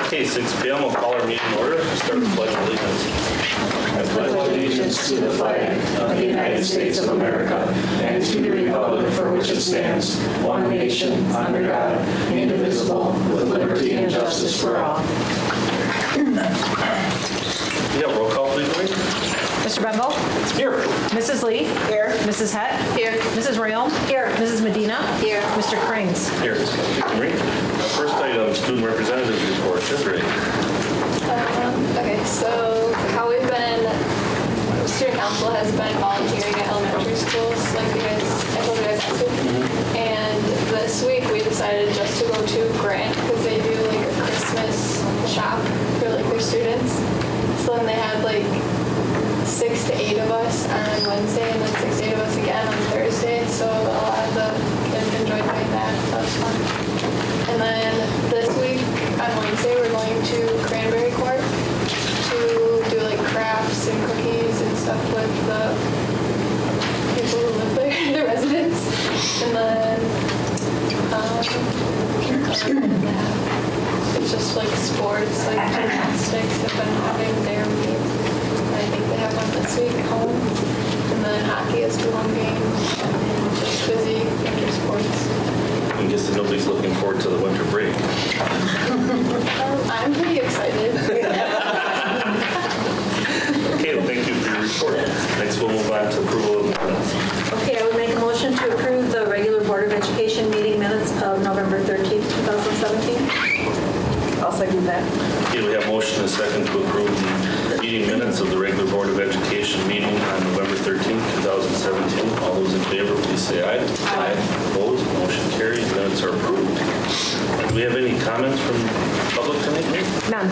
Okay, 6 p.m. We'll call our meeting order. Start the Pledge of Allegiance. I pledge allegiance to the flag of the United States of America and to the republic for which it stands, one nation, under God, indivisible, with liberty and justice for all. Yeah, roll call, please, Lee. Mr. Bembo? Here. Mrs. Lee? Here. Mrs. Hett? Here. Mrs. Rayom? Here. Mrs. Medina? Here. Mr. Cranes? Here. Marie. First item, student representatives report. Desiree. Okay, so how we've been, student council has been volunteering at elementary schools, like I told you guys last week. And this week we decided just to go to Grant because they do like a Christmas shop for like their students. So then they had like 6 to 8 of us on Wednesday and then 6 to 8 of us again on Thursday. So a lot of the kids enjoyed doing that. That was fun. And then this week on Wednesday we're going to Cranberry Court to do like crafts and cookies and stuff with the people who live there, the residents. And then it's just like sports, like gymnastics have been having their meet. I think they have one this week home. And then hockey is the home game. And just busy winter sports. I guess that nobody's looking forward to the winter break. I'm pretty excited. Okay, well, thank you for your report. Next, we'll move on to approval of minutes. Okay, I would make a motion to approve the regular Board of Education meeting minutes of November 13th, 2017. I'll second that. Okay, we have motion and second to approve the meeting minutes of the regular Board of Education meeting on November 13th, 2017. All those in favor, please say aye. Aye. Opposed, motion carries. Minutes are approved. Do we have any comments from public tonight? None.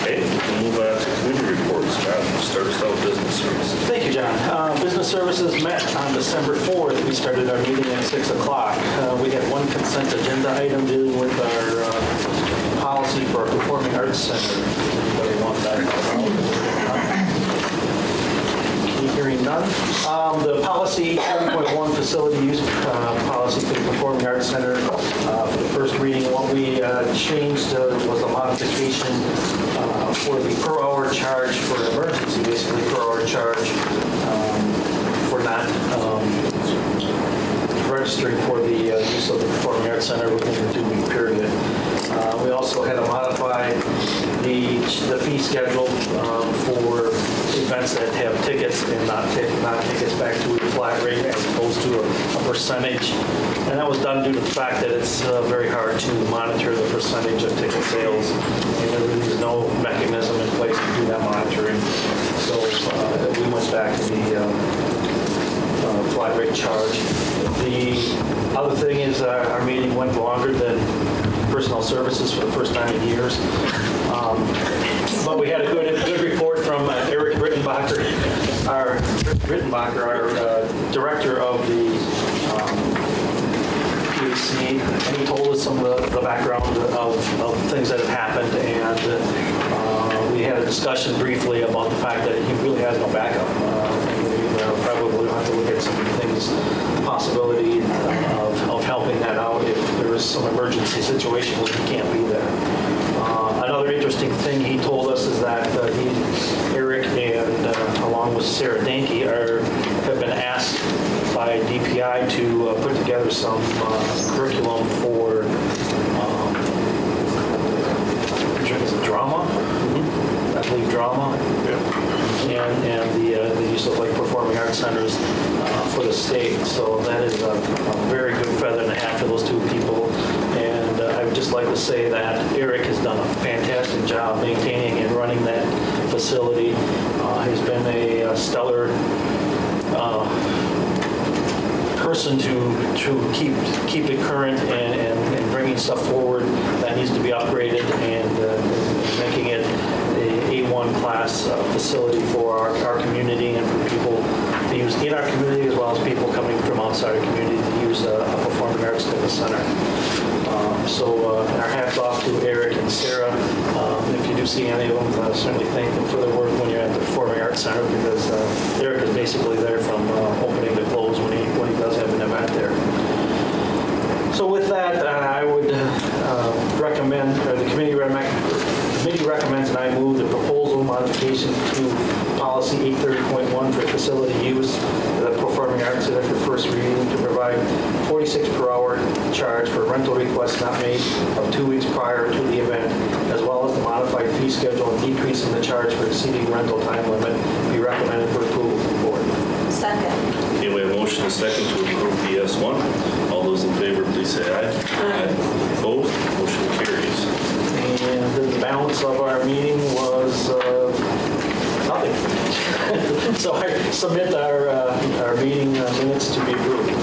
Okay, we'll move on to committee reports. Scott, start us out with business services. Thank you, John. Business services met on December 4th. We started our meeting at 6 o'clock. We had one consent agenda item dealing with our policy for our Performing Arts Center. Anybody want that? Hearing none. The policy 3.1 facility use policy for the Performing Arts Center. For the first reading, what we changed was a modification for the per hour charge for emergency, basically per hour charge for not registering for the use of the Performing Arts Center within the 2-week period. We also had to modify the fee schedule for events that have tickets and not tickets back to a flat rate as opposed to a percentage. And that was done due to the fact that it's very hard to monitor the percentage of ticket sales. And there's no mechanism in place to do that monitoring. So we went back to the flat rate charge. The other thing is our meeting went longer than personnel services for the first time in years. But we had a good report from Eric Rittenbacher, our director of the PAC, and he told us some of the background of things that have happened, and we had a discussion briefly about the fact that he really has no backup. We probably have to look at some things, the possibility of helping that out if there is some emergency situation where he can't be there. Another interesting thing he told us is that Eric and along with Sarah Danke have been asked by DPI to put together some curriculum for drama, I believe drama, and the use of like performing arts centers for the state. So that is a very good feather in the hat for those two people. And I would just like to say that Eric has done a fantastic job maintaining and running that facility. He's been a stellar person to keep it current and bringing stuff forward that needs to be upgraded and making it a A1 class facility for our community and for people to use in our community as well as people coming from outside our community to use a performing arts center. So our hats off to Eric and Sarah. If you do see any of them, certainly thank them for their work when you're at the Performing Arts Center, because Eric is basically there from opening to close when he does have an event there. So with that, I would recommend, or the committee recommends and I move the proposal modification to policy 830.1 for facility use of the Performing Arts Center for first reading to provide 46 per hour charge for rental requests not made of 2 weeks prior to the event, as well as the modified fee schedule and decrease in the charge for exceeding rental time limit be recommended for approval from the board. Second. Okay, we have a motion and a second to approve PS1. All those in favor, please say aye. Aye. Opposed? Motion carries. And the balance of our meeting was nothing. So I submit our meeting minutes to be approved.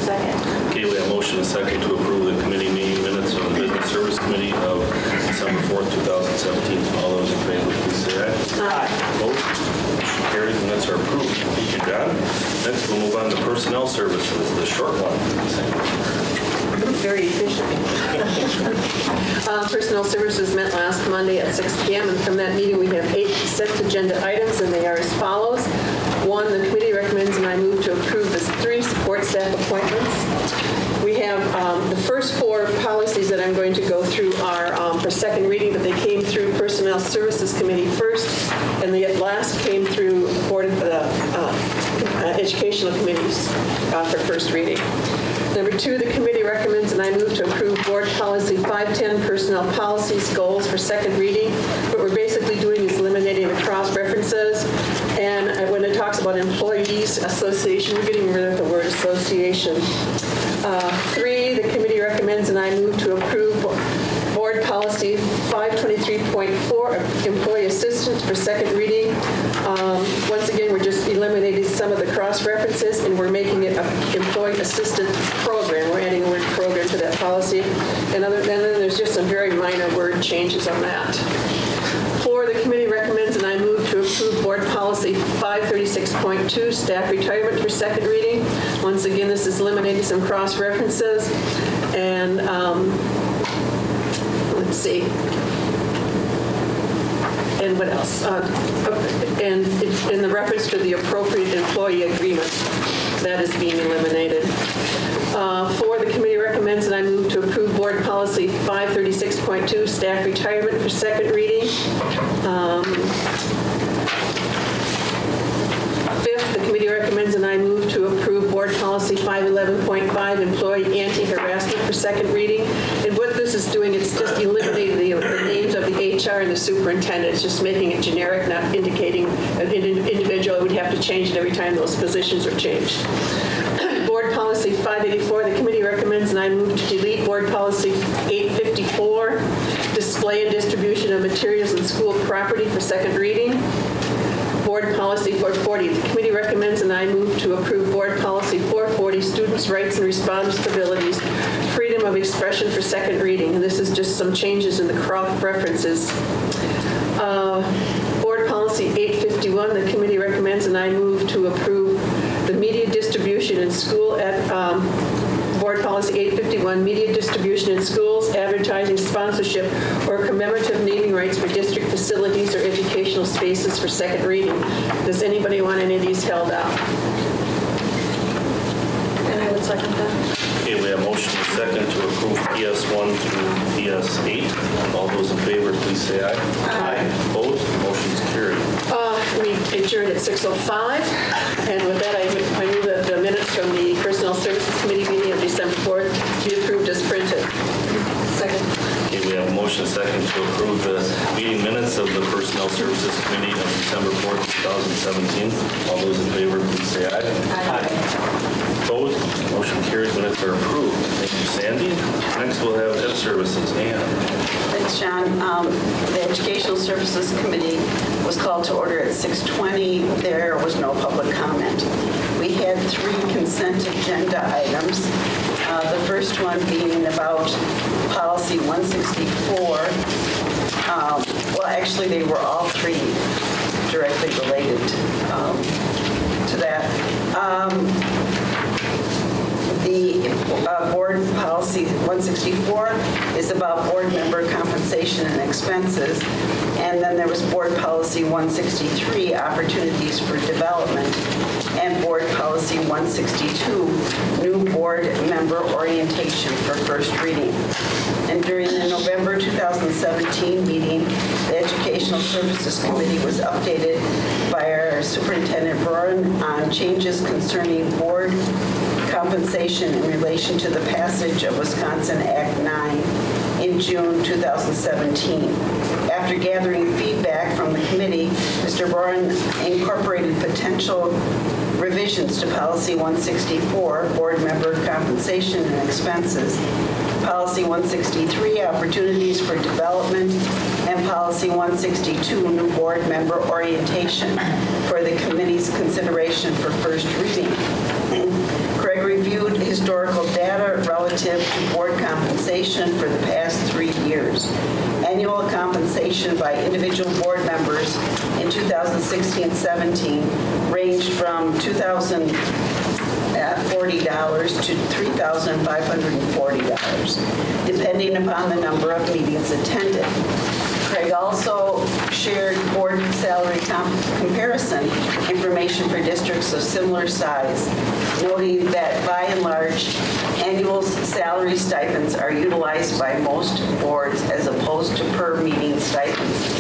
Second. Okay, we have a motion and a second to approve the committee meeting minutes of the Business Service Committee of December 4th, 2017. All those in favor, please say aye. Aye. Opposed? Motion carries. Minutes are approved. Thank you, John. Next, we'll move on to Personnel Services, the short one. Very efficient. Personnel Services met last Monday at 6 p.m. and from that meeting we have 8 consent agenda items and they are as follows. 1, the committee recommends and I move to approve the 3 support staff appointments. We have the first 4 policies that I'm going to go through are for second reading, but they came through Personnel Services Committee first, and the last came through Board of Educational Committees for first reading. Number 2, the committee recommends and I move to approve Board Policy 510 Personnel Policies Goals for second reading. What we're basically doing is eliminating the cross-references, and when it talks about employees association, we're getting rid of the word association. 3, the committee recommends and I move to approve Board Policy 523.4, Employee Assistance for second reading. Once again, we're just eliminating some of the cross-references and we're making it an Employee Assistant Program. We're adding a word program to that policy. And other than that, there's just some very minor word changes on that. 4, the committee recommends and I move to approve Board Policy 536.2, Staff Retirement for second reading. Once again, this is eliminating some cross-references. And let's see. And what else? And in the reference to the appropriate employee agreement, that is being eliminated. 4, the committee recommends and I move to approve Board Policy 536.2, Staff Retirement for second reading. 5th, the committee recommends and I move to approve Board Policy 511.5, Employee Anti-Harassment for second reading. And what this is doing, it's just eliminating the names of the HR and the superintendent. It's just making it generic, not indicating an individual would have to change it every time those positions are changed. Board Policy 584, the committee recommends and I move to delete Board Policy 854, Display and Distribution of Materials and School Property for second reading. Board Policy 440, the committee recommends and I move to approve Board Policy 440, Students' Rights and Responsibilities, Freedom of Expression for second reading. And this is just some changes in the cross-references. Board Policy 851, the committee recommends and I move to approve the media distribution in school at Board Policy 851, media distribution in schools, advertising, sponsorship, or commemorative naming rights for district facilities or educational spaces for second reading. Does anybody want any of these held out? And I would second that. Okay, we have motion and second to approve PS1 through PS8. All those in favor, please say aye. Aye. Opposed? Motion's carried. We adjourned at 6:05, and with that, I move that the minutes from the Personnel Services Committee meeting of December 4th be approved as printed. Second. Okay, we have a motion and second to approve the meeting minutes of the Personnel Services Committee of December 4th, 2017. All those in favor, please say aye. Aye. Opposed? Motion carries. Minutes are approved. Thank you, Sandy. Next, we'll have Ed Services. Ann. Thanks, John. The Educational Services Committee was called to order at 6:20. There was no public comment. We had 3 consent agenda items. The first one being about Policy 164. Well, actually, they were all 3 directly related to that. The Board Policy 164 is about board member compensation and expenses. And then there was Board Policy 163, Opportunities for Development, and Board Policy 162, New Board Member Orientation for first reading. And during the November November 2017 meeting, the Educational Services Committee was updated by our Superintendent Braun on changes concerning board compensation in relation to the passage of Wisconsin Act 9 in June 2017. After gathering feedback from the committee, Mr. Braun incorporated potential revisions to Policy 164, Board Member Compensation and Expenses, Policy 163, Opportunities for Development, and Policy 162, New Board Member Orientation, for the committee's consideration for first reading. Craig reviewed historical data relative to board compensation for the past 3 years. Annual compensation by individual board members in 2016-17 ranged from $2,040 to $3,540, depending upon the number of meetings attended. Craig also shared board salary comparison information for districts of similar size, noting that by and large, annual salary stipends are utilized by most boards as opposed to per meeting stipends.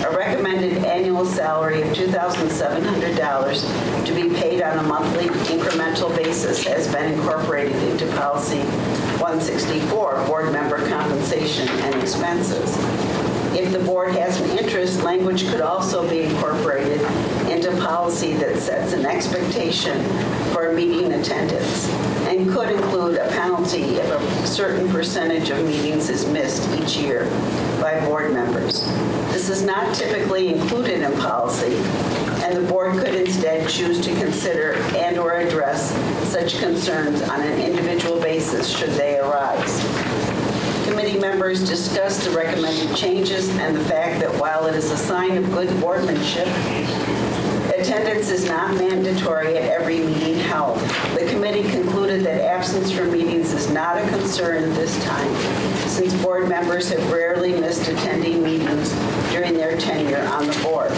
A recommended annual salary of $2,700 to be paid on a monthly incremental basis has been incorporated into Policy 164, Board Member Compensation and Expenses. If the board has an interest, language could also be incorporated into policy that sets an expectation for meeting attendance and could include a penalty if a certain percentage of meetings is missed each year by board members. This is not typically included in policy, and the board could instead choose to consider and/or address such concerns on an individual basis should they arise. Committee members discussed the recommended changes and the fact that while it is a sign of good boardmanship, attendance is not mandatory at every meeting held. The committee concluded that absence from meetings is not a concern at this time, since board members have rarely missed attending meetings during their tenure on the board.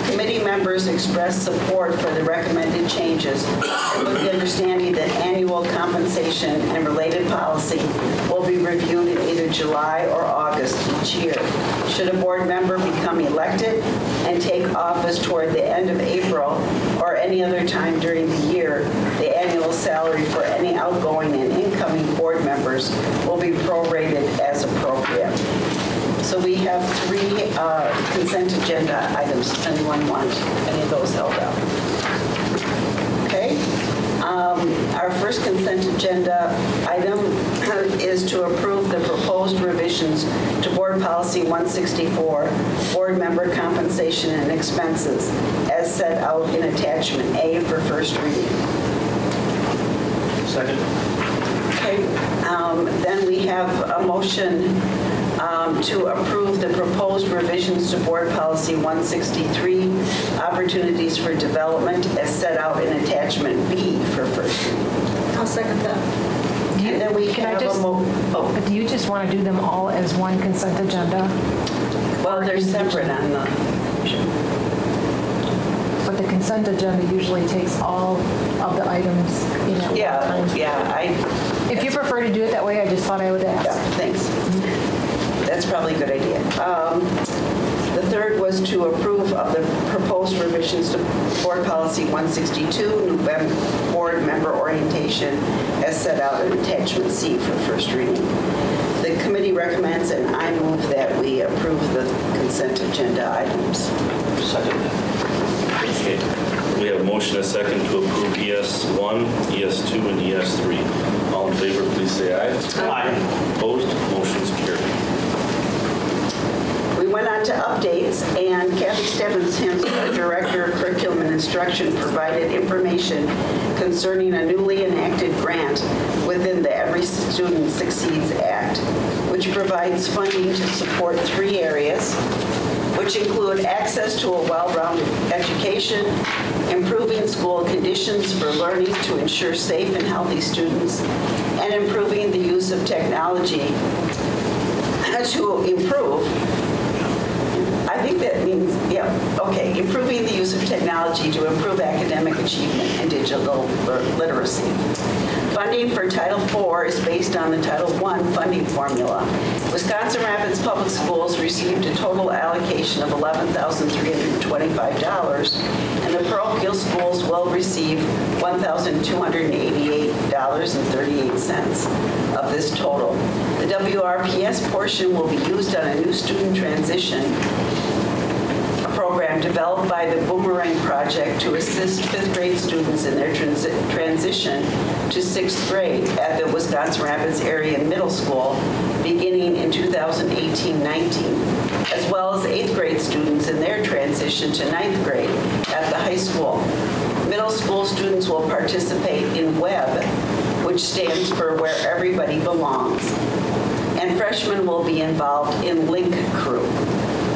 Committee members expressed support for the recommended changes and with the understanding that annual compensation and related policy will be reviewed in either July or August each year. Should a board member become elected and take office toward the end of April or any other time during the year, the annual salary for any outgoing and incoming board members will be prorated as appropriate. So we have 3 consent agenda items. Does anyone want any of those held up? Okay. Our first consent agenda item is to approve the proposed revisions to Board Policy 164, Board Member Compensation and Expenses, as set out in Attachment A for first reading. Second. Okay. Then we have a motion to approve the proposed revisions to Board Policy 163, Opportunities for Development, as set out in Attachment B for first reading. I'll second that. And then we Can I have just, a do you just want to do them all as one consent agenda? well, they're separate on the, But the consent agenda usually takes all of the items in at one time. yeah, If you prefer to do it that way, I just thought I would ask. thanks. That's probably a good idea. The third was to approve of the proposed revisions to Board Policy 162, New Board Member Orientation, as set out in Attachment C for first reading. The committee recommends, and I move that we approve the consent agenda items. Second. Okay. We have a motion and a second to approve ES1, ES2, and ES3. All in favor, please say aye. Aye. Opposed? Motion's carried. We went on to updates, and Kathy Stebbins, our Director of Curriculum and Instruction, provided information concerning a newly enacted grant within the Every Student Succeeds Act, which provides funding to support 3 areas, which include access to a well-rounded education, improving school conditions for learning to ensure safe and healthy students, and improving the use of technology to improve. I think that means, improving the use of technology to improve academic achievement and digital literacy. Funding for Title IV is based on the Title I funding formula. Wisconsin Rapids Public Schools received a total allocation of $11,325, and the parochial schools will receive $1,288.38 of this total. The WRPS portion will be used on a new student transition program developed by the Boomerang Project to assist 5th grade students in their transition to 6th grade at the Wisconsin Rapids Area Middle School beginning in 2018-19, as well as 8th grade students in their transition to 9th grade at the high school. Middle school students will participate in WEB, which stands for Where Everybody Belongs, and freshmen will be involved in Link Crew.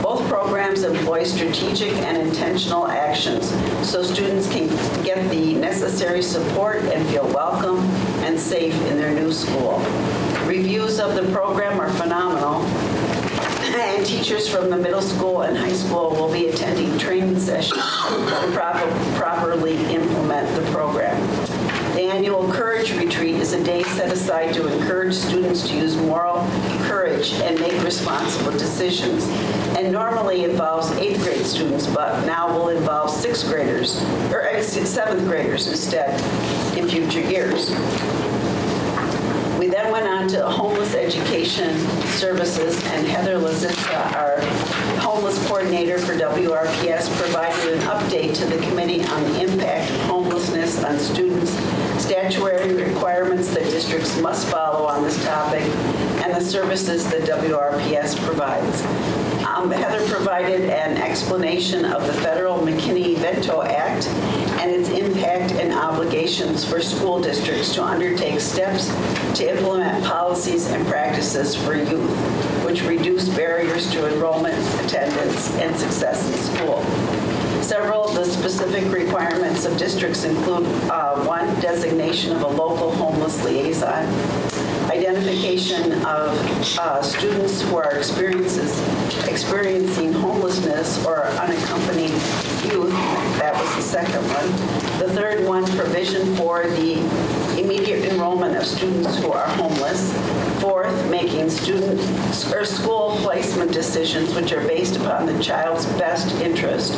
Both programs employ strategic and intentional actions so students can get the necessary support and feel welcome and safe in their new school. Reviews of the program are phenomenal, and teachers from the middle school and high school will be attending training sessions to properly implement the program. The annual Courage Retreat is a day set aside to encourage students to use moral courage and make responsible decisions, and normally involves 8th grade students, but now will involve 7th graders instead in future years. We then went on to homeless education services, and Heather Lazitza, our homeless coordinator for WRPS, provided an update to the committee on the impact of homelessness on students, statutory requirements that districts must follow on this topic, and the services that WRPS provides. Heather provided an explanation of the federal McKinney-Vento Act and its impact and obligations for school districts to undertake steps to implement policies and practices for youth, which reduce barriers to enrollment, attendance, and success in school. Several of the specific requirements of districts include 1, designation of a local homeless liaison, identification of students who are experiencing homelessness or unaccompanied youth. That was the second one. The third one, provision for the immediate enrollment of students who are homeless. Fourth, making student or school placement decisions which are based upon the child's best interest.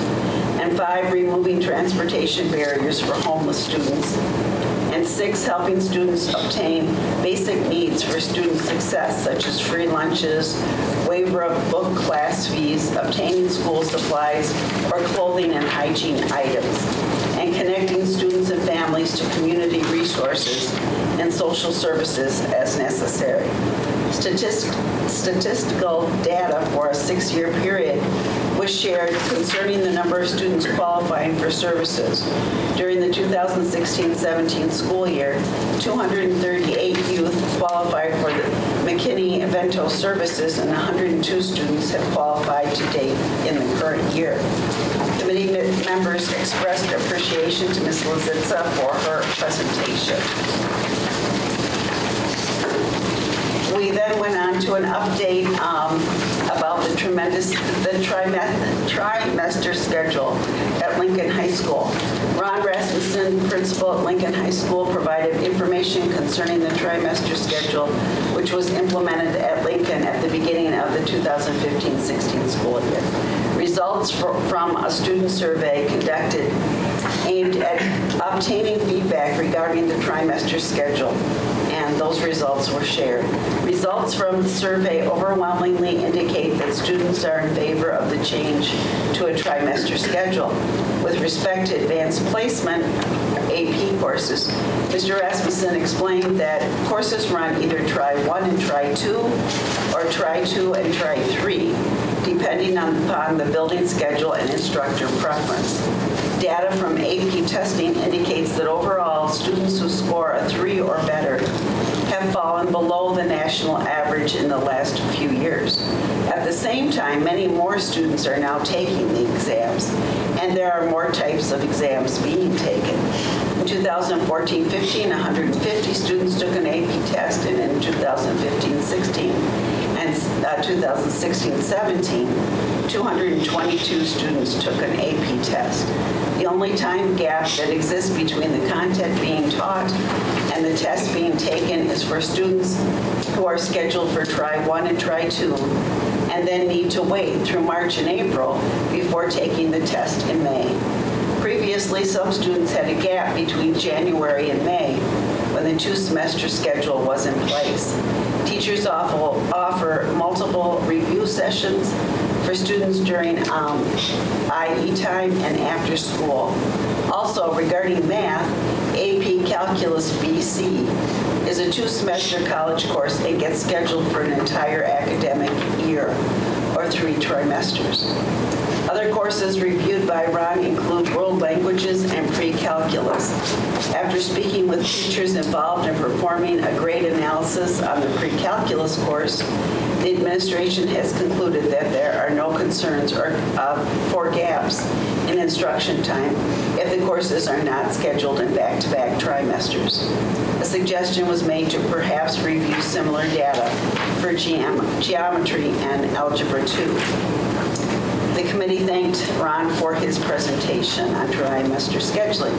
And 5, removing transportation barriers for homeless students. And 6, helping students obtain basic needs for student success, such as free lunches, waiver of book class fees, obtaining school supplies, or clothing and hygiene items, and connecting students and families to community resources and social services as necessary. Statistical data for a 6-year period was shared concerning the number of students qualifying for services. During the 2016-17 school year, 238 youth qualified for the McKinney-Vento services, and 102 students have qualified to date in the current year. Committee members expressed appreciation to Ms. Lazitza for her presentation. We then went on to an update about the trimester schedule at Lincoln High School. Ron Rasmussen, principal at Lincoln High School, provided information concerning the trimester schedule, which was implemented at Lincoln at the beginning of the 2015-16 school year. Results from a student survey conducted aimed at obtaining feedback regarding the trimester schedule, and those results were shared. Results from the survey overwhelmingly indicate that students are in favor of the change to a trimester schedule. With respect to advanced placement, AP courses, Mr. Rasmussen explained that courses run either Try 1 and Try 2 or Try 2 and Try 3, depending upon the building schedule and instructor preference. Data from AP testing indicates that overall, students who score a 3 or better have fallen below the national average in the last few years. At the same time, many more students are now taking the exams, and there are more types of exams being taken. In 2014-15, 150 students took an AP test, and in 2015-16 and 2016-17, 222 students took an AP test. The only time gap that exists between the content being taught and and the test being taken is for students who are scheduled for Try 1 and Try 2, and then need to wait through March and April before taking the test in May. Previously, some students had a gap between January and May when the two-semester schedule was in place. Teachers offer multiple review sessions for students during IE time and after school. Also, regarding math, AP Calculus BC is a two-semester college course and gets scheduled for an entire academic year, or 3 trimesters. Other courses reviewed by Ron include world languages and pre-calculus. After speaking with teachers involved in performing a grade analysis on the pre-calculus course, the administration has concluded that there are no concerns for gaps in instruction time if the courses are not scheduled in back-to-back trimesters. A suggestion was made to perhaps review similar data for geometry and algebra 2. The committee thanked Ron for his presentation on trimester scheduling.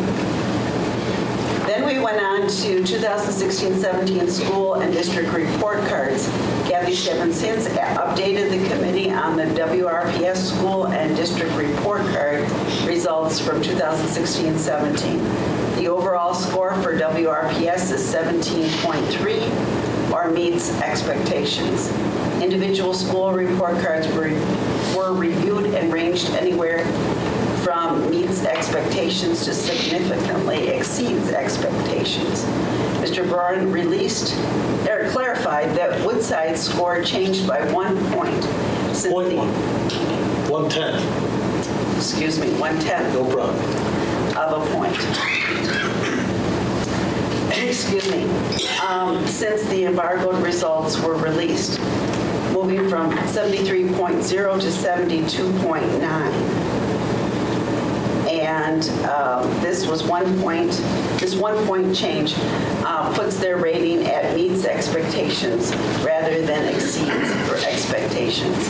Then we went on to 2016-17 school and district report cards. Kathy Stebbins-Hins updated the committee on the WRPS school and district report card results from 2016-17. The overall score for WRPS is 17.3, or meets expectations. Individual school report cards were reviewed and ranged anywhere from meets expectations to significantly exceeds expectations. Mr. Bourne clarified that Woodside's score changed by 1 point since One-tenth. Excuse me, 1/10. No problem. Of a point. Excuse me. Since the embargoed results were released, moving from 73.0 to 72.9. And this 1 point change puts their rating at meets expectations rather than exceeds for expectations.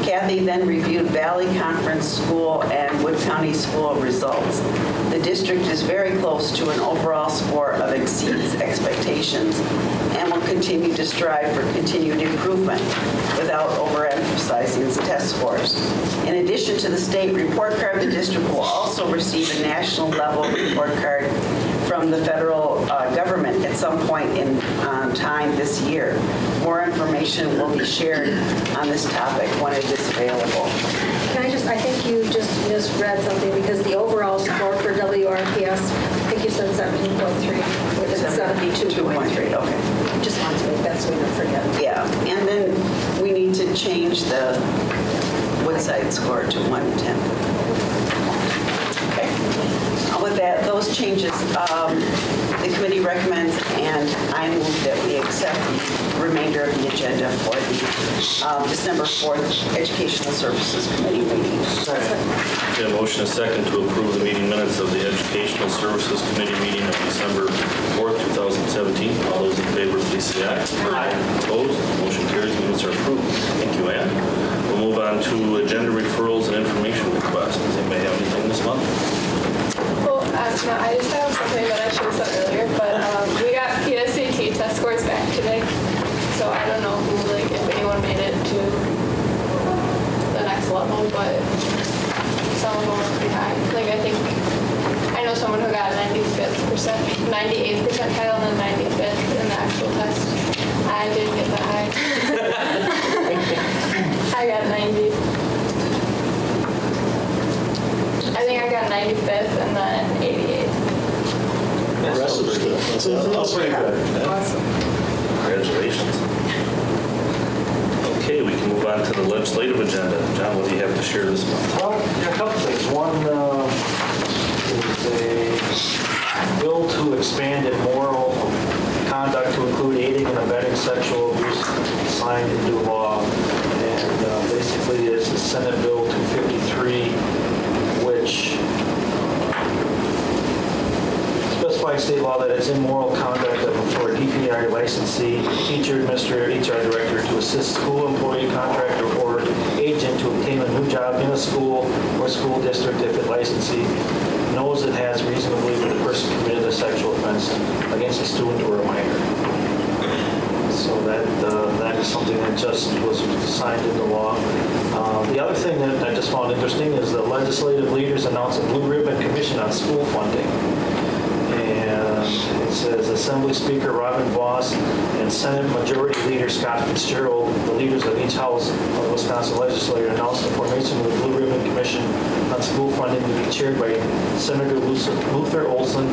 Kathy then reviewed Valley Conference School and Wood County School results. The district is very close to an overall score of exceeds expectations and will continue to strive for continued improvement without overemphasizing its test scores. In addition to the state report card, the district will also receive a national level report card from the federal government at some point in time this year. More information will be shared on this topic when it is available. I think you just misread something because the overall score for WRPS, I think you said 17.3, with it 72.3. Okay. Just wanted to make that so we don't forget. Yeah, and then we need to change the Woodside score to 110. Okay. With that, those changes, the committee recommends, and I move that we accept the remainder of the agenda for the December 4th Educational Services Committee meeting. Okay, a motion is second to approve the meeting minutes of the Educational Services Committee meeting of December 4th, 2017. All those in favor, please say aye. Aye. Opposed? Motion carries. Minutes are approved. Thank you, Ann. We'll move on to agenda referrals and information requests. Does anybody have anything this month? Well, no, I just have something that I should have said earlier, but we got PSAT test scores back today, so I don't know if anyone made it to the next level, but some of them were pretty high. I know someone who got 98th percentile and then 95th in the actual test. I didn't get that high. I got 90. I think I got 95th and then 88th. That's pretty good. Awesome. Congratulations. Okay, we can move on to the legislative agenda. John, what do you have to share this month? Well, a couple things. One is a bill to expand immoral conduct to include aiding and abetting sexual abuse signed into law. And basically it's the Senate Bill 253, which specifies state law that it's immoral conduct for a DPI licensee, teacher, administrator, HR director to assist school employee, contractor, or agent to obtain a new job in a school or school district if it licensee knows it has reason to believe that the person committed a sexual offense against a student or a minor. So that is something that just was signed into law. The other thing that I just found interesting is the legislative leaders announced a Blue Ribbon Commission on school funding. And it says Assembly Speaker Robin Voss and Senate Majority Leader Scott Fitzgerald, the leaders of each house of the Wisconsin legislature, announced the formation of the Blue Ribbon Commission on school funding to be chaired by Senator Luther Olson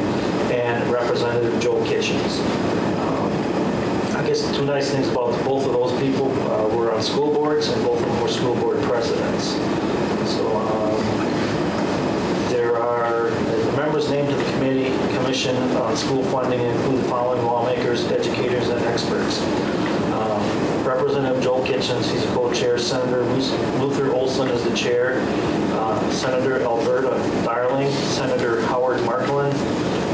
and Representative Joe Kitchens. I guess two nice things about both of those people were on school boards, and both of them were school board presidents. So there are the members named to the commission on school funding include the following lawmakers, educators, and experts. Representative Joel Kitchens, he's a co-chair. Senator Luther Olson is the chair. Senator Alberta Darling, Senator Howard Marklin,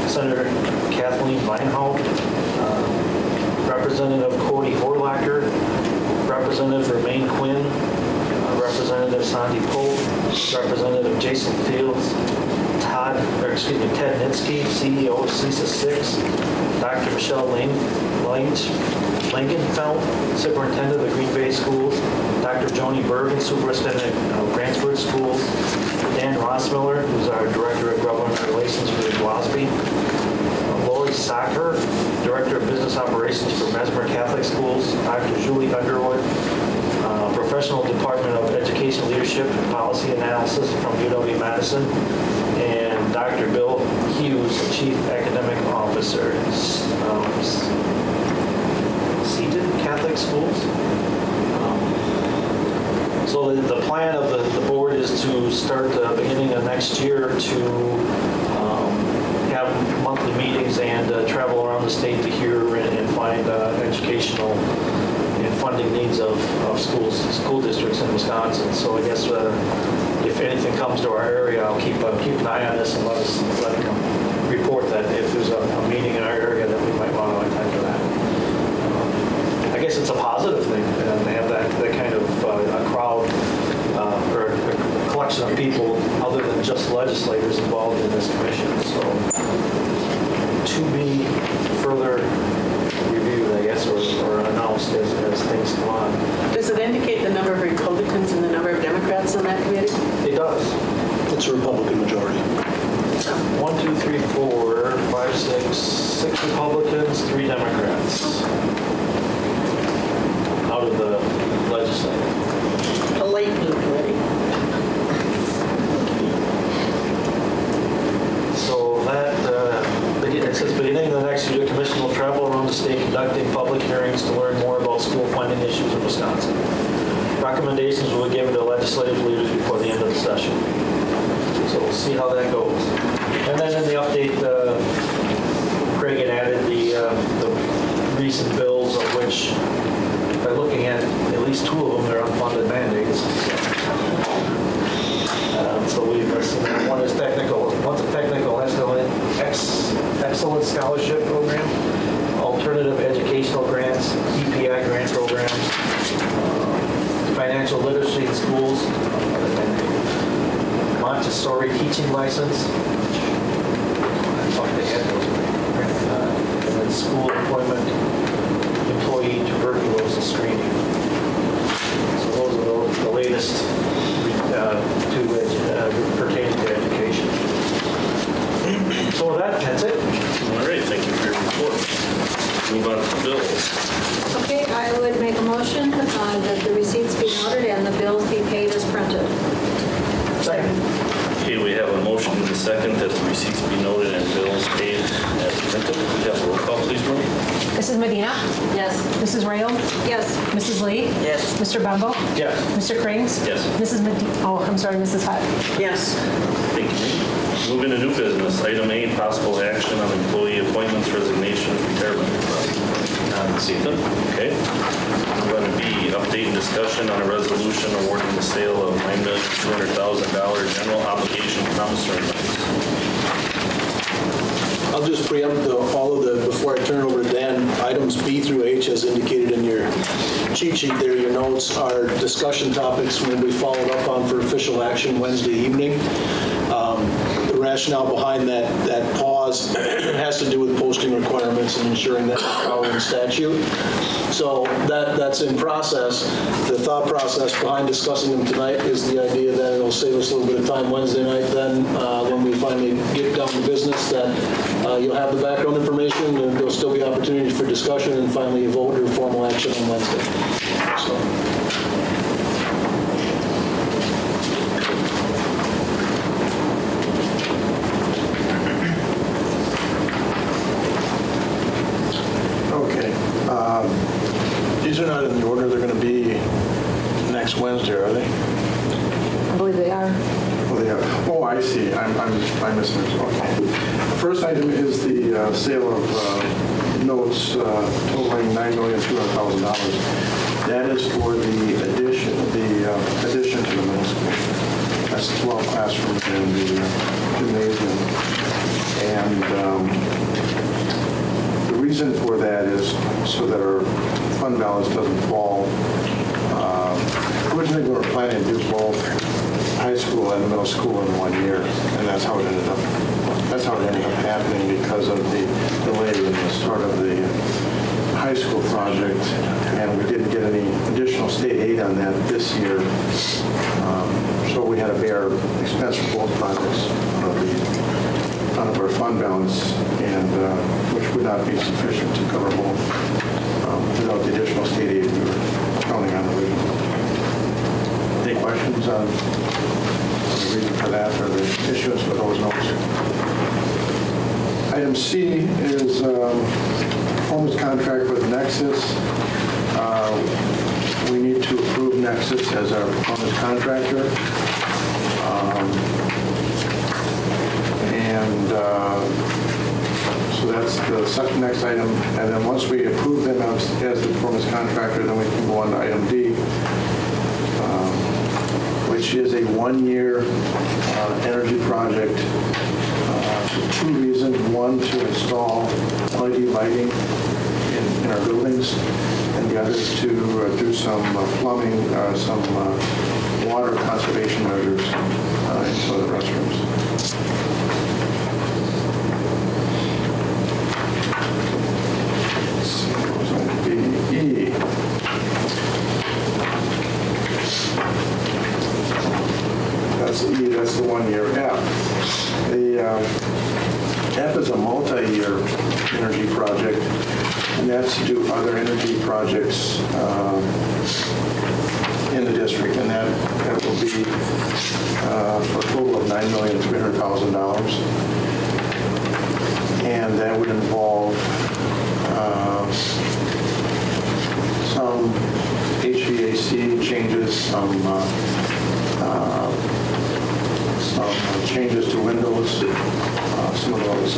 Senator Kathleen Weinhaut, Representative Cody Horlacher, Representative Romaine Quinn, Representative Sandy Pope, Representative Jason Fields, Ted Nitsky, CEO of CISA 6, Dr. Michelle Langenfeld, Superintendent of the Green Bay Schools, Dr. Joni Bergen, Superintendent of Grantsburg Schools, Dan Rossmiller, who's our Director of Government Relations for WASB, Lori Sacker, Director of Business Operations for Mesmer Catholic Schools, Dr. Julie Underwood, Professional Department of Education Leadership and Policy Analysis from UW-Madison, and Dr. Bill Hughes, Chief Academic Officer, Seaton Catholic Schools. So the plan of the board is to start the beginning of next year to have monthly meetings and travel around the state to hear and find educational and funding needs of school districts in Wisconsin. So I guess if anything comes to our area, I'll keep an eye on this and let them report that if there's a meeting in our area that we might want to attend to that. I guess it's a positive thing to have that kind of a crowd or a collection of people other than just legislators involved in this commission. So to be further reviewed, I guess, or announced as things come on. Does it indicate the number of Republicans and the number of Democrats on that committee? It does. It's a Republican majority. 1, 2, 3, 4, 5, 6 Republicans, 3 Democrats out of the legislature. A late blue committee. So that, it says beginning of the next year, the commission will travel around the state conducting public hearings to learn more about school funding issues in Wisconsin. Recommendations will be given to legislative leaders before the end of the session. So we'll see how that goes. And then in the update, Craig had added the recent bills, of which, by looking at least 2 of them, they're unfunded mandates. So we've seen that one is technical. One's a technical excellence scholarship program, alternative educational grants, EPI grant programs, financial literacy in schools, Montessori teaching license, and then school employment employee tuberculosis screening. So those are the latest pertaining to education. So that's it. All right, thank you for your report. Move on to the bills. Okay, I would make a motion that the receipts be noted and the bills be paid as printed. Second. Okay, we have a motion and a second that the receipts be noted and bills paid as printed. We have a roll call, please, Marie. Mrs. Medina? Yes. Mrs. Rayo? Yes. Mrs. Lee? Yes. Mr. Bumbo? Yes. Mr. Krings? Yes. Mrs. Mrs. Hutt? Yes. Thank you. Moving to new business. Item A, possible action on employee appointments, resignations, retirement requests. See them? Okay. Item B, update and discussion on a resolution awarding the sale of $9,200,000 general obligation promissory notes. I'll just preempt all of the, before I turn it over to Dan, items B through H as indicated in your cheat sheet there, your notes, are discussion topics when we followed up on for official action Wednesday evening. The rationale behind that pause has to do with posting requirements and ensuring that we're following statute. So that's in process. The thought process behind discussing them tonight is the idea that it'll save us a little bit of time Wednesday night then when we finally get down to business, that you'll have the background information and there'll still be opportunities for discussion and finally a vote or formal action on Wednesday. So. These are not in the order they're going to be next Wednesday, are they? I believe they are. Oh, they are. Oh, I see. I misunderstood. Okay. The first item is the sale of notes totaling $9,200,000. That is for the addition to the middle school. That's 12 classrooms in the gymnasium. And the reason for that is so that our fund balance doesn't fall. Originally, we were planning to do both high school and middle school in 1 year, and that's how it ended up happening because of the delay in the start of the high school project, and we didn't get any additional state aid on that this year. So we had to bear expense for both projects out of our fund balance, and which would not be sufficient to cover both without the additional state aid we were counting on originally. Any questions on the reason for that or the issuance for those notes? Item C is performance contract with Nexus. We need to approve Nexus as our performance contractor. So that's the next item. And then once we approve them as the performance contractor, then we can go on to item D, which is a 1-year energy project for 2 reasons. One, to install LED lighting in our buildings, and the other is to do some plumbing, some water conservation measures in some of the restrooms. That's the 1-year F. The F is a multi-year energy project, and that's to do other energy projects in the district, and that will be for a total of $9,300,000. And that would involve some HVAC changes, some changes to windows, some doors,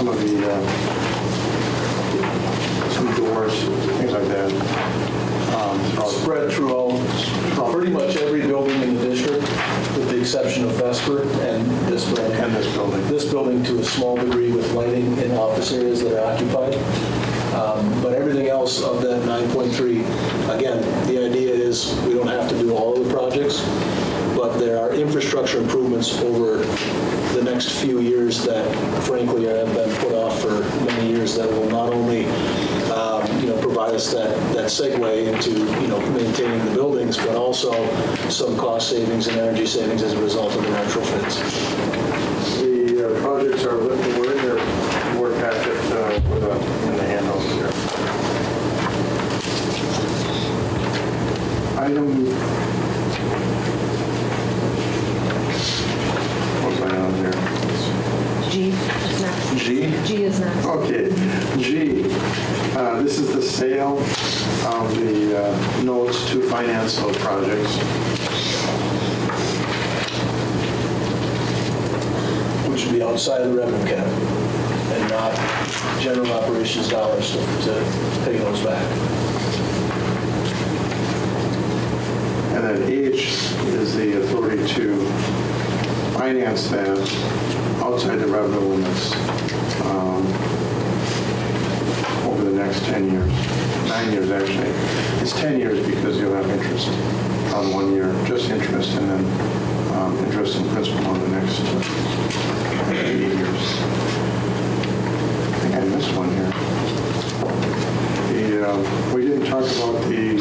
things like that. Spread through pretty much every building in the district, with the exception of Vesper and this building. This building to a small degree with lighting in office areas that are occupied. But everything else of that 9.3, again, the idea is we don't have to do all of the projects, but there are infrastructure improvements over the next few years that, frankly, have been put off for many years that will not only provide us that segue into maintaining the buildings, but also some cost savings and energy savings as a result of the retrofits. The projects are we're in your work packet in the handouts here. Item. What's I on here? G is next. G? G is next. Okay. G. This is the sale of the notes to finance those projects. Which would be outside of the revenue cap and not general operations dollars to pay those back. And then H is the authority to finance that outside the revenue limits over the next 10 years. 9 years, actually. It's 10 years because you'll have interest on 1 year, just interest, and then interest and principal on the next 8 years. I think I missed one here. We didn't talk about the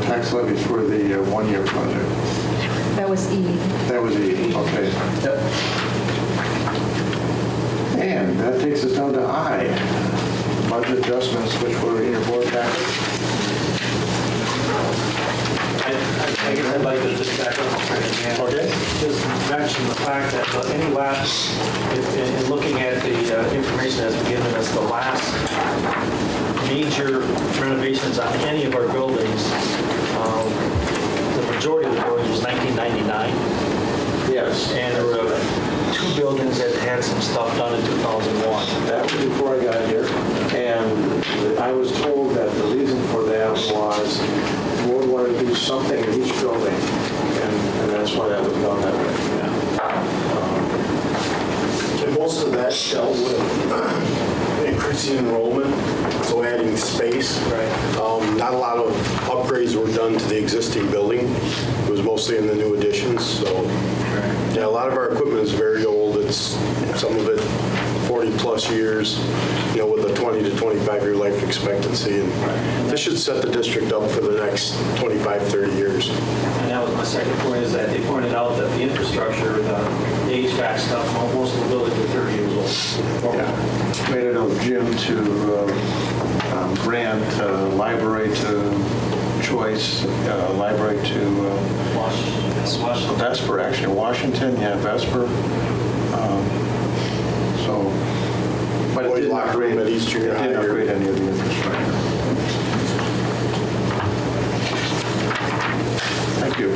tax levy for the one-year project. That was E. That was E, okay. Yep. And that takes us down to I, budget adjustments, which were in your board package. I guess I'd like to just back up again. Okay. Just mention the fact that any last, in looking at the information that's been given us, the last major renovations on any of our buildings, the majority of the buildings was 1999. Yes. And there were 2 buildings that had some stuff done in 2001. That was before I got here, and I was told that the reason for that was the board wanted to do something in each building, and that's why that was done that way. And most of that dealt with increasing enrollment, so adding space. Right. Not a lot of upgrades were done to the existing building. It was mostly in the new additions. So, yeah, a lot of our equipment is very old. It's some of it 40-plus years, with a 20 to 25-year life expectancy. And this should set the district up for the next 25, 30 years. And that was my second point, is that they pointed out that the infrastructure, the HVAC stuff, most of the buildings are 30 years old. Yeah. Made it a gym to grant, library to choice, library to Vesper, actually. Washington, yeah, Vesper. But it didn't upgrade any of the infrastructure. Thank you.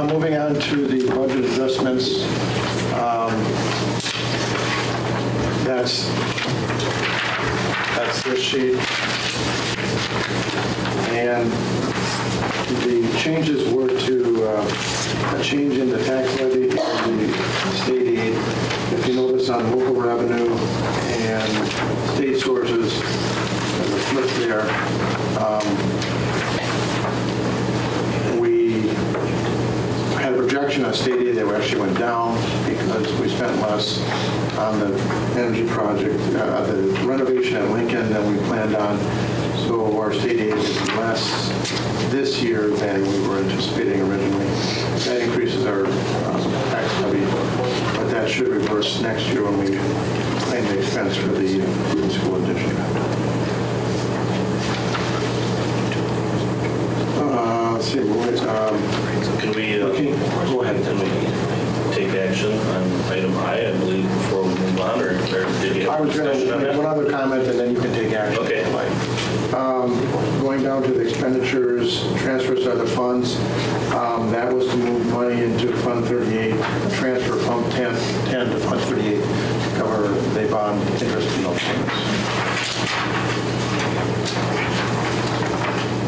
Moving on to the budget adjustments. That's this sheet. And the changes were to a change in the tax levy and the state aid. If you notice on local revenue and state sources, there's a flip there. We had a projection on state aid that actually went down because we spent less on the energy project, the renovation at Lincoln than we planned on. So our state aid is less this year than we were anticipating originally. That increases our tax levy, but that should reverse next year when we claim the expense for the school addition. Let's see. Can we go ahead and take action on item I believe, before we move on, or did you have I was going to make one other comment, and then you can take action. Okay. Going down to the expenditures, transfers to other funds, that was to move money into Fund 38, transfer Fund 10 to Fund 38 to cover the bond interest and those payments.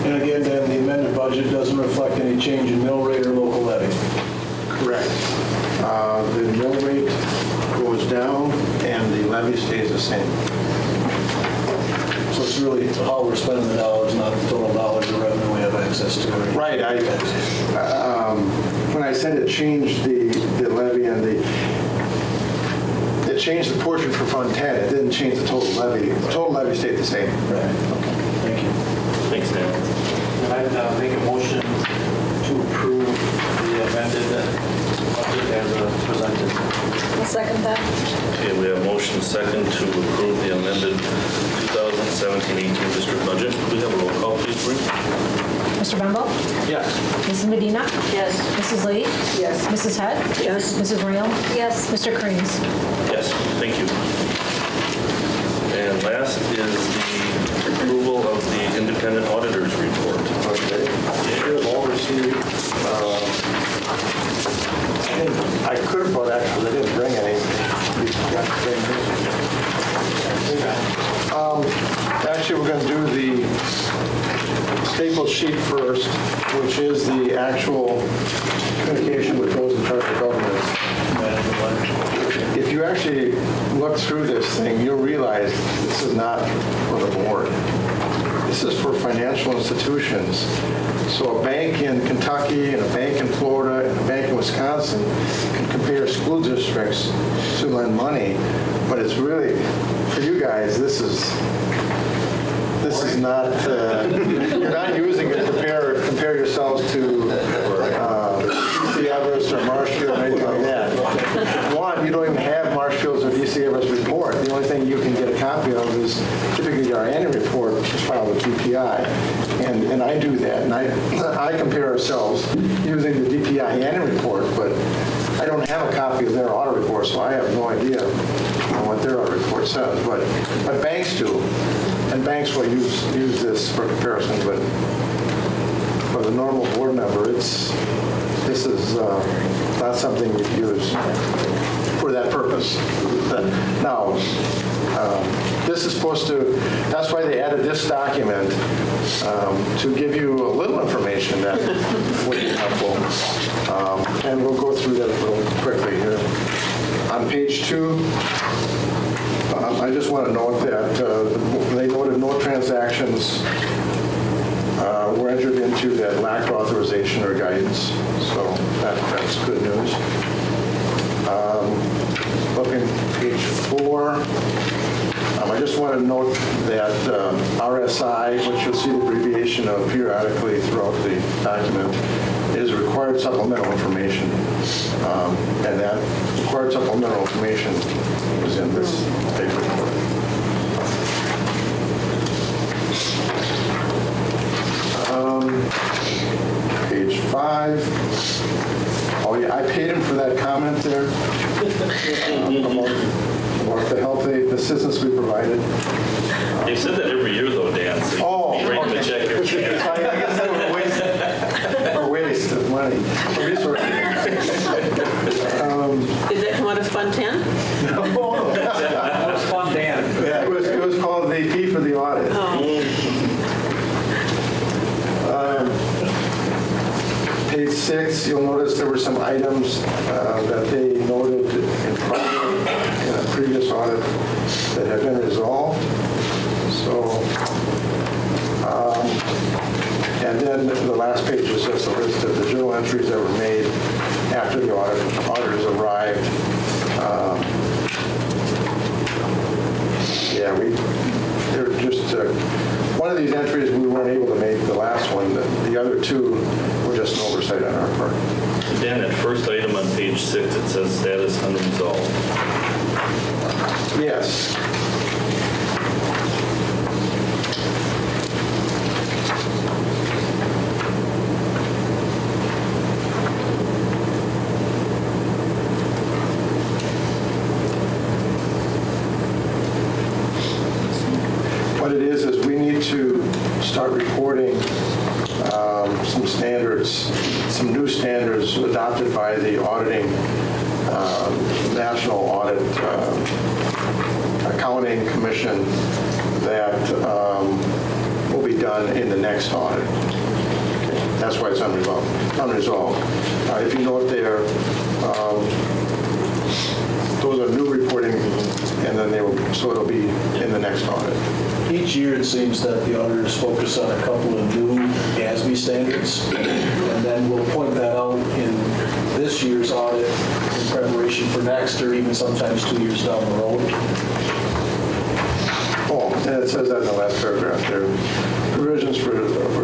And again, then, the amended budget doesn't reflect any change in mill rate or local levy. Correct. The mill rate goes down, and the levy stays the same. So it's really how we're spending the dollars, not the total dollars of revenue we have access to. Right. When I said it changed the levy and it changed the portion for Fund 10, it didn't change the total levy. The total levy stayed the same. Right. Okay. Thank you. Thanks, Dan. And I'd make a motion to approve the amended budget as presented. I'll second that. Okay, we have motion second to approve the amended 2017-18 district budget. Could we have a roll call, please, Bree? Mr. Bembo? Yes. Mrs. Medina? Yes. Mrs. Lee? Yes. Mrs. Head? Yes. Mrs. Real? Yes. Mr. Creams? Yes, thank you. And last is the approval of the Independent Auditors Report. Okay. Should have all received. I could have brought extras. I didn't bring any. You forgot to bring this. Actually, we're going to do the stapled sheet first, which is the actual communication with those in charge of government. If you actually look through this thing, you'll realize this is not for the board. This is for financial institutions. So a bank in Kentucky and a bank in Florida and a bank in Wisconsin can compare school districts to lend money, but it's really, for you guys, this is not, you're not using it to compare yourselves to DC Everest or Marshfield or anything like that. One, you don't even have Marshfield's or DC Everest report. The only thing you can get a copy of is typically our annual report, which is filed with DPI. And I do that, and I compare ourselves using the DPI annual report, but I don't have a copy of their audit report, so I have no idea what their audit report says. But banks do, and banks will use this for comparison. But for the normal board member, this is not something you use for that purpose. Now, this is supposed to, that's why they added this document, to give you a little information that would be helpful. And we'll go through that real quickly here. On page 2, I just want to note that they noted no transactions were entered into that lacked authorization or guidance, so that's good news. Looking at page 4, I just want to note that RSI, which you'll see the abbreviation of periodically throughout the document, is required supplemental information. And that required supplemental information is in this paper report. Page 5. Oh yeah, I paid him for that comment there about the healthy assistance we provided. They said that every year though, Dan. So you write the check every year. I guess that was a waste of money. Did that come out of Fund 10? No. That was fun, Dan. Yeah, it was called the fee for the audit. Page 6, you'll notice there were some items that they noted in a previous audit that have been resolved. So, and then the last page is just a list of the journal entries that were made after the auditors arrived. They're just one of these entries we weren't able to make, the last one. The other two were just an oversight on our part. Dan, that first item on page 6, it says status unresolved. Yes. What it is we need to start reporting some standards, some new standards adopted by the auditing National Audit Accounting Commission that will be done in the next audit. Okay. That's why it's unresolved. If you note there, those are new reporting, and then so it'll be in the next audit. Each year, it seems that the auditors focus on a couple of new GASB standards, and then we'll point that out in this year's audit in preparation for next, or even sometimes 2 years down the road. Oh, and it says that in the last paragraph there. Provisions for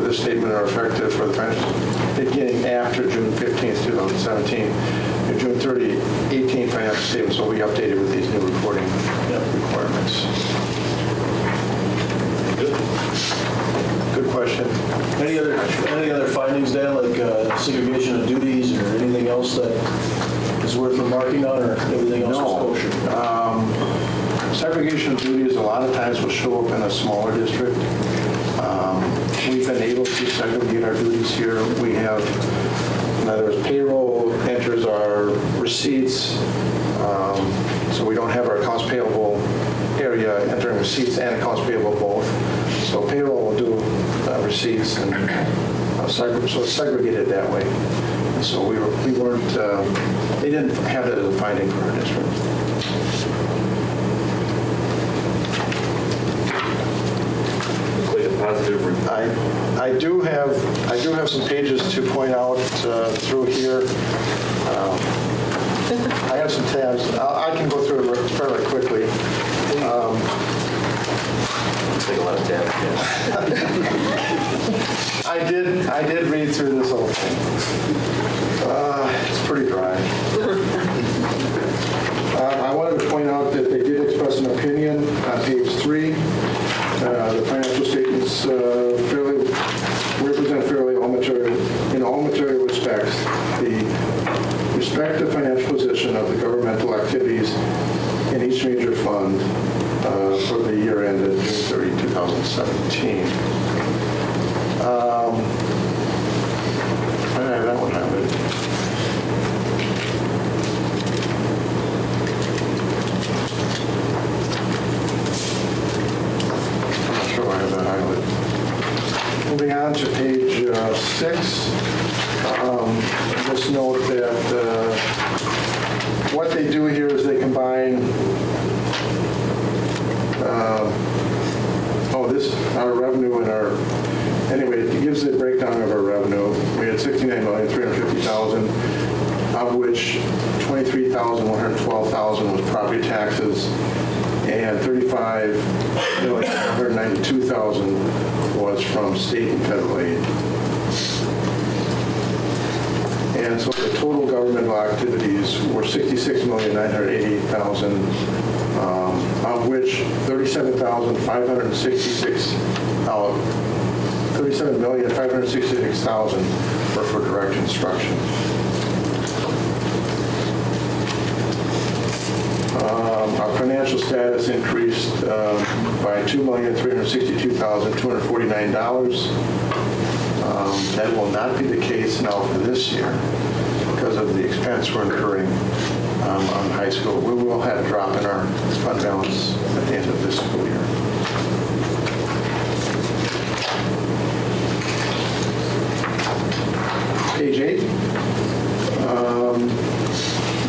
this statement are effective for the financial beginning after June 15th, 2017. The June 30, 18 financial statements will be updated with these new reporting requirements. Good question. Any other findings, Dan, like segregation of duties or anything else that is worth remarking on, or everything else is kosher? Segregation of duties a lot of times will show up in a smaller district. We've been able to segregate our duties here. We have, in other words, payroll enters our receipts, so we don't have our accounts payable area entering receipts and accounts payable both. So payroll will do receipts, and so it's segregated that way. And so we weren't, they didn't have that as a finding for our district. Quite a positive report. I I do have some pages to point out through here. I have some tabs. I can go through it fairly quickly. Take a lot of tabs. I did read through this whole thing. It's pretty dry. I wanted to point out that they did express an opinion on page 3. The financial statements represent fairly in all material respects the respective financial position of the governmental activities in each major fund for the year ended June 30, 2017. That one happened. I'm not sure why I have that highlighted. Moving on to page 6, just note that what they do here is they combine our revenue and anyway, it gives a breakdown of our revenue. We had $69,350,000, of which $23,112,000 was property taxes, and $35,192,000 was from state and federal aid. And so the total governmental activities were $66,988,000, of which $37,566,000 were for direct instruction. Our financial status increased by $2,362,249. That will not be the case now for this year because of the expense we're incurring on high school. We will have a drop in our fund balance at the end of this school year. Page 8.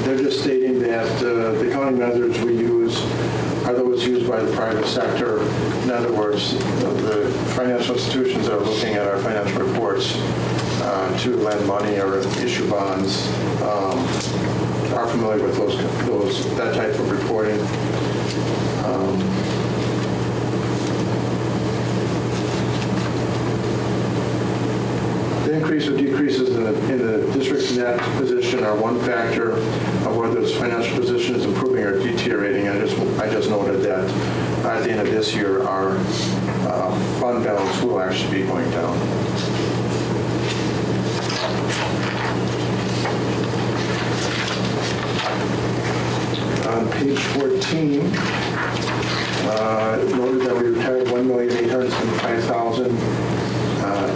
They're just stating that the accounting methods we use are those used by the private sector. In other words, the financial institutions that are looking at our financial reports to lend money or issue bonds are familiar with that type of reporting. The increase or decreases in the district's net position are one factor of whether its financial position is improving or deteriorating. I just noted that at the end of this year, our fund balance will actually be going down. On page 14, noted that we retired $1,875,000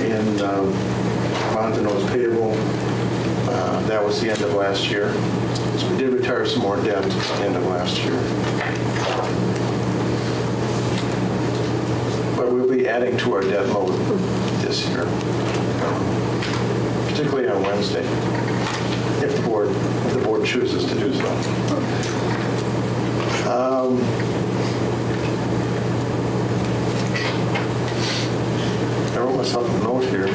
in bonds and notes payable. That was the end of last year. So we did retire some more debt at the end of last year. But we'll be adding to our debt load this year, particularly on Wednesday, if the board chooses to do so. I wrote myself a note here.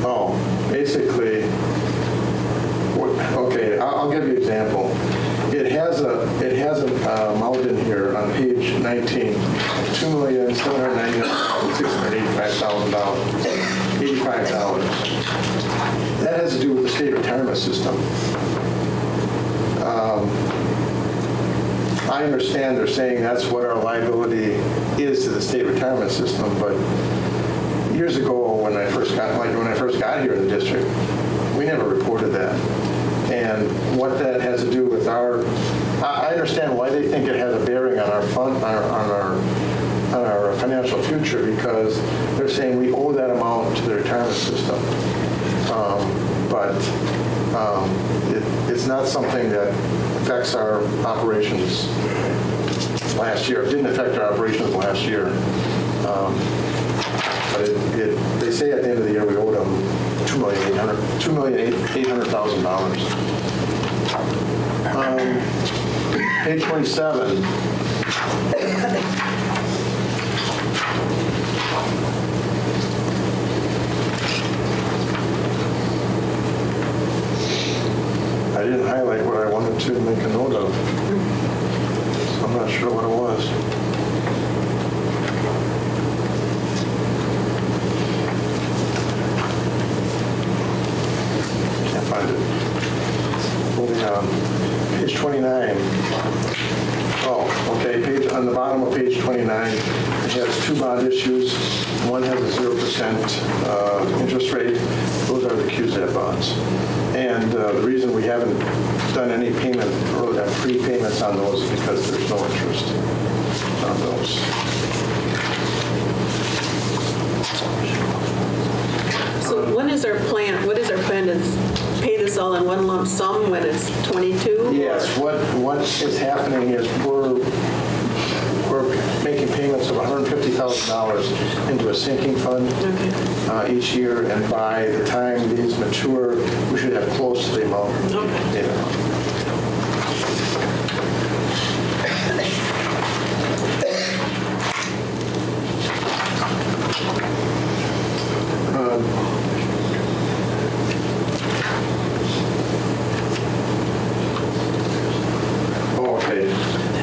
Oh, basically, okay, I'll give you an example. It has a amount in here on page 19, $2,799,685,000. That has to do with the state retirement system. I understand they're saying that's what our liability is to the state retirement system, but years ago when I first got here in the district, we never reported that. And what that has to do with I understand why they think it has a bearing on our fund, on our financial future, because they're saying we owe that amount to the retirement system. But it's not something that affects our operations last year. It didn't affect our operations last year. But they say at the end of the year we owed them $2,800,000. Page 27. I didn't highlight what I wanted to make a note of. So I'm not sure what it was. Can't find it. Moving on. Page 29. Oh, okay. On the bottom of page 29, it has two bond issues. One has a 0% interest rate. Those are the QZET bonds. And the reason we haven't done any payment or prepayments on those is because there's no interest on those. So when is our plan? What is our plan to pay this all in one lump sum when it's 22? Yes. What is happening is we're making payments of $150,000 into a sinking fund each year, and by the time these mature, we should have close to the amount paid out.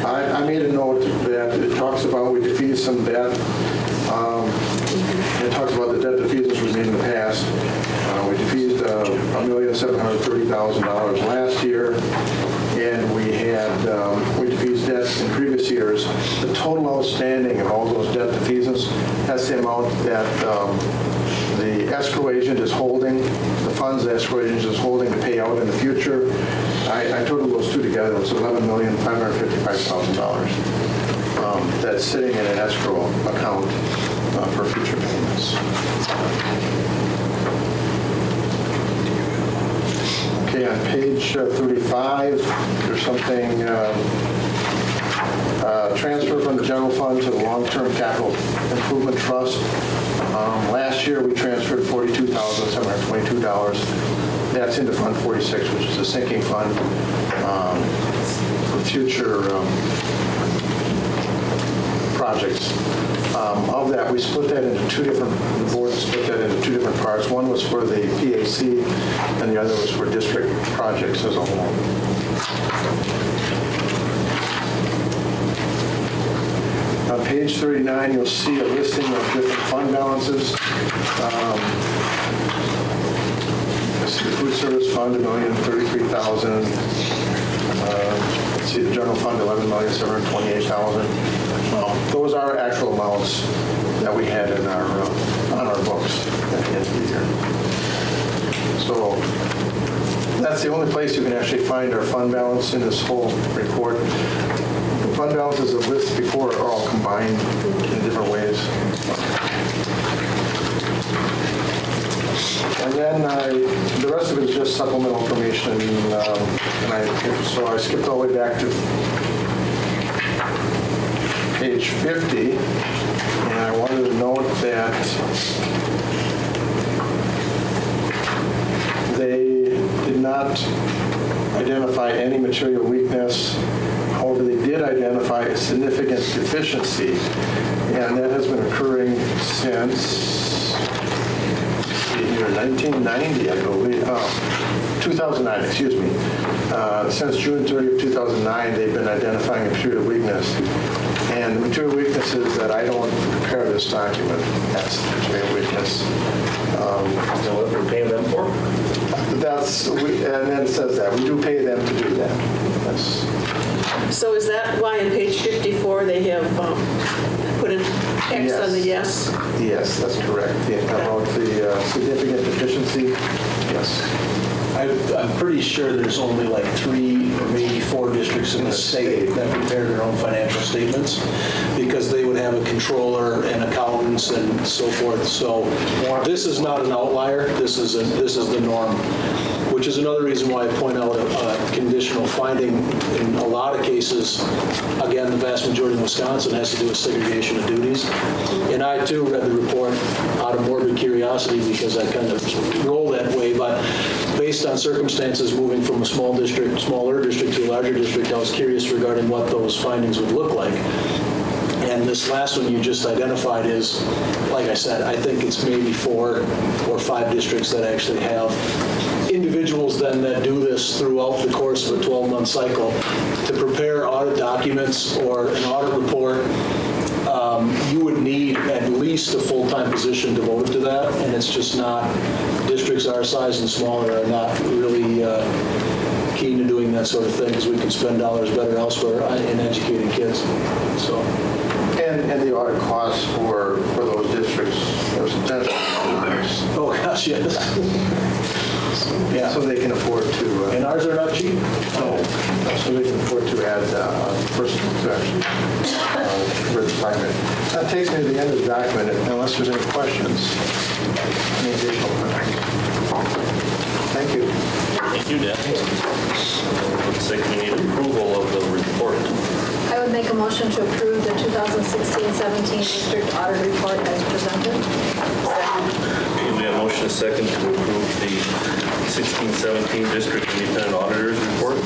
I made a note that it talks about we defeased some debt. It talks about the debt defeasance we made in the past. We defeased $1,730,000 last year, and we defeased debts in previous years. The total outstanding of all those debt defeasance, that's the amount that the escrow agent is holding, the funds the escrow agent is holding to pay out in the future. I totaled those two together. It's $11,555,000 that's sitting in an escrow account for future payments. Okay, on page 35, there's something, transfer from the general fund to the long-term capital improvement trust. Last year, we transferred $42,722. That's into Fund 46, which is a sinking fund for future projects. Of that, we split that into two different, the board split that into two different parts. One was for the PAC, and the other was for district projects as a whole. On page 39, you'll see a listing of different fund balances. The food service fund, $1,033,000. Let's see, the general fund, $11,728,000. Those are actual amounts that we had in our on our books at the end of the year. So that's the only place you can actually find our fund balance in this whole report. The fund balances of lists before are all combined in different ways. And then the rest of it is just supplemental information. So I skipped all the way back to page 50, and I wanted to note that they did not identify any material weakness. However, they did identify a significant deficiency, and that has been occurring since 1990, I believe. 2009, excuse me. Since June 30th, 2009, they've been identifying a material weakness. And the material weakness is that I don't prepare this document. That's the material weakness. And what we're paying them for? And then it says that. We do pay them to do that. That's, So is that why on page 54 they have put an X on the yes? Yes, that's correct. About the significant deficiency, yes. I'm pretty sure there's only like 3 or maybe 4 districts in the state that prepare their own financial statements, because they would have a controller and accountants and so forth. So this is not an outlier. This is the norm, which is another reason why I point out a conditional finding. In a lot of cases, again, the vast majority in Wisconsin has to do with segregation of duties. And I too read the report out of morbid curiosity because I kind of roll that way, but based on circumstances moving from a smaller district to a larger district, I was curious regarding what those findings would look like. And And this last one you just identified is, like I said, I think it's maybe 4 or 5 districts that actually have individuals then that do this throughout the course of a 12-month cycle to prepare audit documents or an audit report. You would need at least a full-time position devoted to that, and it's just not, districts our size and smaller are not really keen to doing that sort of thing because we can spend dollars better elsewhere in educating kids. So. And the audit costs for those districts are substantial. Oh gosh, yes. Yeah. So they can afford to. And ours are not cheap. No. So they can afford to add a person to actually for the document. That takes me to the end of the document, unless there's any questions. Any additional questions? Thank you. Thank you, Dan. Looks like we need approval of the report. I would make a motion to approve the 2016-17 district audit report as presented. Okay, we have motion and second to approve the 16-17 District Independent Auditors Report.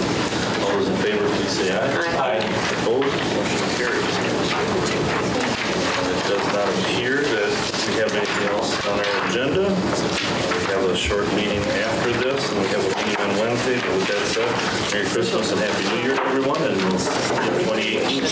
All those in favor, please say aye. Aye. Opposed? Motion carries. It does not appear that we have anything else on our agenda. We have a short meeting after this, and we have a meeting on Wednesday. But with that said, Merry Christmas and Happy New Year, everyone, and we'll see you in 2018.